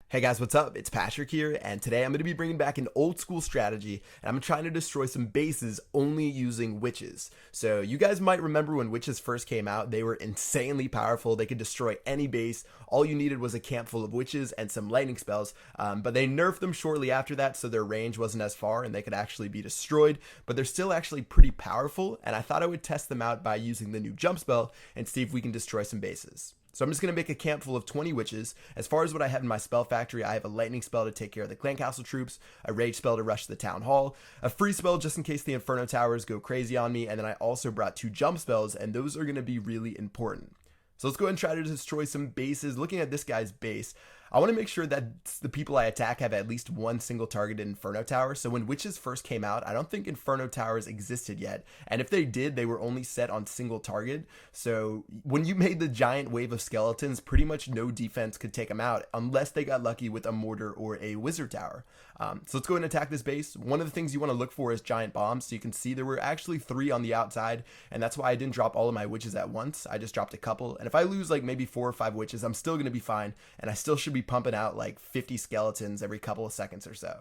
Hey guys, what's up? It's Patrick here, and today I'm going to be bringing back an old school strategy, and I'm trying to destroy some bases only using witches. So you guys might remember when witches first came out, they were insanely powerful. They could destroy any base. All you needed was a camp full of witches and some lightning spells, but they nerfed them shortly after that, so their range wasn't as far, and they could actually be destroyed, but they're still actually pretty powerful, and I thought I would test them out by using the new jump spell and see if we can destroy some bases. So I'm just going to make a camp full of 20 witches. As far as what I have in my spell factory, I have a lightning spell to take care of the clan castle troops, a rage spell to rush the town hall, a free spell just in case the inferno towers go crazy on me, and then I also brought 2 jump spells, and those are going to be really important. So let's go ahead and try to destroy some bases. Looking at this guy's base, I want to make sure that the people I attack have at least one single targeted Inferno Tower. So when witches first came out, I don't think Inferno Towers existed yet. And if they did, they were only set on single target. So when you made the giant wave of skeletons, pretty much no defense could take them out unless they got lucky with a mortar or a wizard tower. So let's go ahead and attack this base. One of the things you want to look for is giant bombs. So you can see there were actually 3 on the outside. And that's why I didn't drop all of my witches at once. I just dropped a couple. And if I lose like maybe 4 or 5 witches, I'm still going to be fine. And I still should be pumping out like 50 skeletons every couple of seconds or so.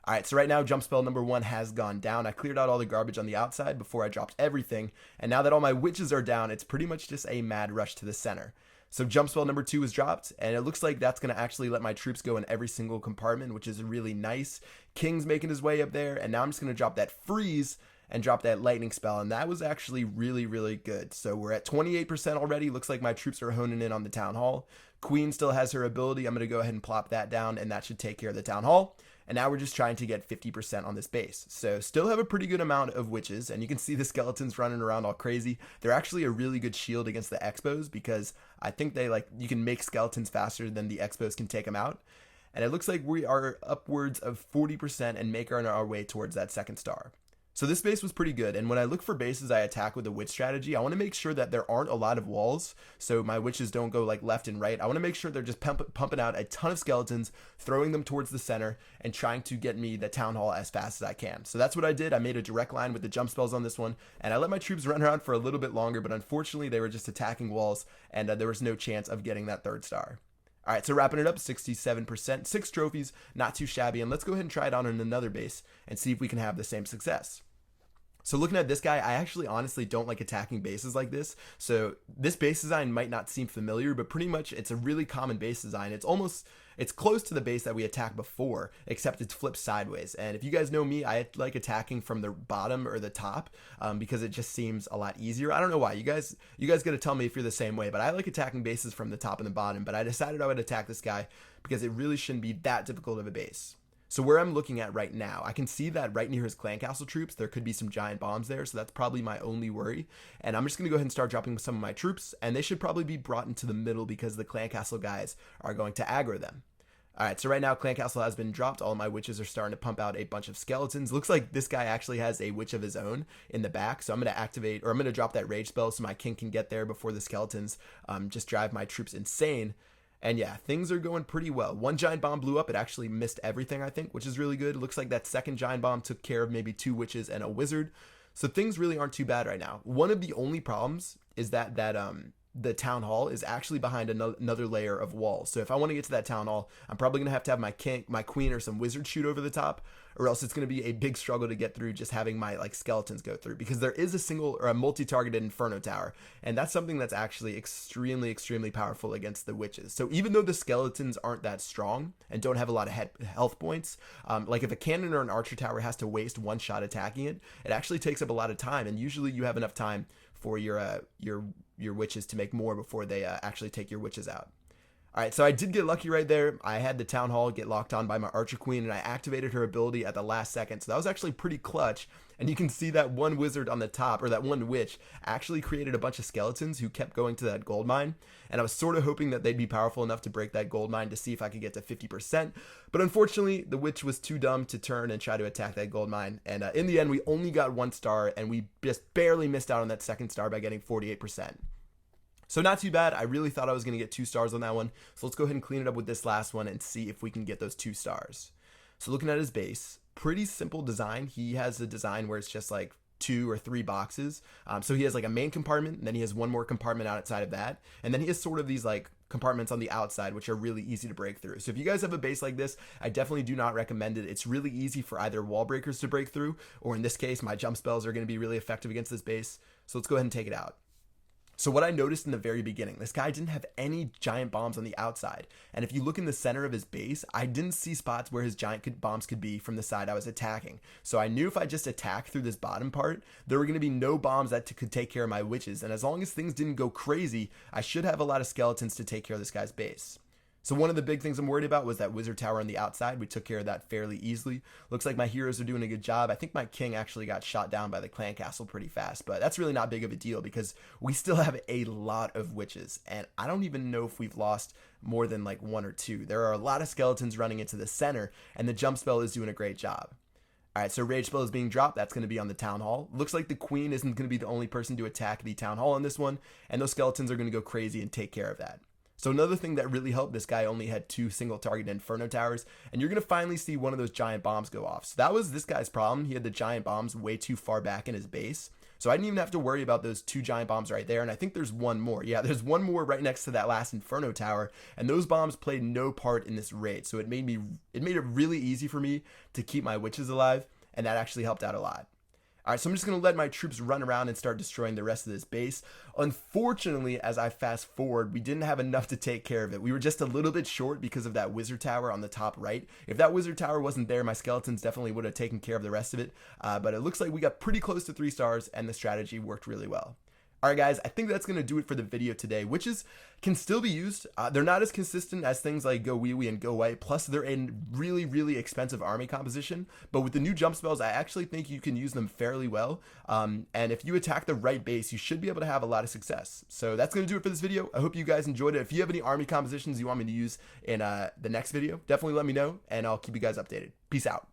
All right, so right now jump spell number 1 has gone down. I cleared out all the garbage on the outside before I dropped everything, and now that all my witches are down, it's pretty much just a mad rush to the center. So jump spell number 2 is dropped, and it looks like that's going to actually let my troops go in every single compartment, which is really nice. King's making his way up there, and now I'm just going to drop that freeze and drop that lightning spell, and that was actually really good. So we're at 28% already. Looks like my troops are honing in on the town hall. Queen still has her ability. I'm going to go ahead and plop that down, and that should take care of the town hall. And now we're just trying to get 50% on this base. So still have a pretty good amount of witches, and you can see the skeletons running around all crazy. They're actually a really good shield against the expos because I think you can make skeletons faster than the expos can take them out. And it looks like we are upwards of 40% and making our way towards that second star. So this base was pretty good, and when I look for bases I attack with the witch strategy, I want to make sure that there aren't a lot of walls, so my witches don't go like left and right. I want to make sure they're just pumping out a ton of skeletons, throwing them towards the center, and trying to get me the town hall as fast as I can. So that's what I did. I made a direct line with the jump spells on this one, and I let my troops run around for a little bit longer, but unfortunately they were just attacking walls, and there was no chance of getting that third star. All right, so wrapping it up, 67%, 6 trophies, not too shabby, and let's go ahead and try it on another base and see if we can have the same success. So looking at this guy, I actually honestly don't like attacking bases like this. So this base design might not seem familiar, but pretty much it's a really common base design. It's close to the base that we attacked before, except it's flipped sideways. And if you guys know me, I like attacking from the bottom or the top because it just seems a lot easier. I don't know why. You guys got to tell me if you're the same way, but I like attacking bases from the top and the bottom. But I decided I would attack this guy because it really shouldn't be that difficult of a base. So where I'm looking at right now, I can see that right near his clan castle troops, there could be some giant bombs there. So that's probably my only worry. And I'm just going to go ahead and start dropping some of my troops. And they should probably be brought into the middle because the clan castle guys are going to aggro them. All right, so right now clan castle has been dropped. All of my witches are starting to pump out a bunch of skeletons. Looks like this guy actually has a witch of his own in the back. So I'm going to drop that rage spell so my king can get there before the skeletons just drive my troops insane. And yeah, things are going pretty well. One giant bomb blew up. It actually missed everything, I think, which is really good. It looks like that second giant bomb took care of maybe 2 witches and a wizard. So things really aren't too bad right now. One of the only problems is that the town hall is actually behind another layer of walls. So if I want to get to that town hall, I'm probably going to have my queen or some wizard shoot over the top, or else it's going to be a big struggle to get through just having my skeletons go through, because there is a single or a multi-targeted inferno tower, and that's something that's actually extremely powerful against the witches. So even though the skeletons aren't that strong and don't have a lot of health points, like if a cannon or an archer tower has to waste one shot attacking it, it actually takes up a lot of time, and usually you have enough time for your witches to make more before they actually take your witches out. All right, so I did get lucky right there. I had the town hall get locked on by my archer queen, and I activated her ability at the last second. So that was actually pretty clutch. And you can see that one wizard on the top, or that one witch, actually created a bunch of skeletons who kept going to that gold mine. And I was sort of hoping that they'd be powerful enough to break that gold mine to see if I could get to 50%. But unfortunately, the witch was too dumb to turn and try to attack that gold mine. And in the end, we only got 1 star, and we just barely missed out on that second star by getting 48%. So not too bad. I really thought I was going to get 2 stars on that one. So let's go ahead and clean it up with this last one and see if we can get those 2 stars. So looking at his base, pretty simple design. He has a design where it's just like 2 or 3 boxes. So he has like a main compartment, and then he has one more compartment outside of that. And then he has sort of these like compartments on the outside, which are really easy to break through. So if you guys have a base like this, I definitely do not recommend it. It's really easy for either wall breakers to break through, or in this case, my jump spells are going to be really effective against this base. So let's go ahead and take it out. So what I noticed in the very beginning, this guy didn't have any giant bombs on the outside. And if you look in the center of his base, I didn't see spots where his giant bombs could be from the side I was attacking. So I knew if I just attacked through this bottom part, there were going to be no bombs that could take care of my witches. And as long as things didn't go crazy, I should have a lot of skeletons to take care of this guy's base. So one of the big things I'm worried about was that wizard tower on the outside. We took care of that fairly easily. Looks like my heroes are doing a good job. I think my king actually got shot down by the clan castle pretty fast, but that's really not big of a deal because we still have a lot of witches, and I don't even know if we've lost more than like one or two. There are a lot of skeletons running into the center, and the jump spell is doing a great job. All right, so rage spell is being dropped. That's going to be on the town hall. Looks like the queen isn't going to be the only person to attack the town hall on this one, and those skeletons are going to go crazy and take care of that. So another thing that really helped, this guy only had 2 single target inferno towers, and you're going to finally see one of those giant bombs go off. So that was this guy's problem. He had the giant bombs way too far back in his base. So I didn't even have to worry about those 2 giant bombs right there. And I think there's one more. Yeah, there's one more right next to that last inferno tower. And those bombs played no part in this raid. So it made it really easy for me to keep my witches alive. And that actually helped out a lot. All right, so I'm just going to let my troops run around and start destroying the rest of this base. Unfortunately, as I fast forward, we didn't have enough to take care of it. We were just a little bit short because of that wizard tower on the top right. If that wizard tower wasn't there, my skeletons definitely would have taken care of the rest of it. But it looks like we got pretty close to 3 stars, and the strategy worked really well. All right, guys, I think that's going to do it for the video today. Witches can still be used. They're not as consistent as things like Go Wee Wee and Go White. Plus, they're in really, really expensive army composition. But with the new jump spells, I actually think you can use them fairly well. And if you attack the right base, you should be able to have a lot of success. So that's going to do it for this video. I hope you guys enjoyed it. If you have any army compositions you want me to use in the next video, definitely let me know, and I'll keep you guys updated. Peace out.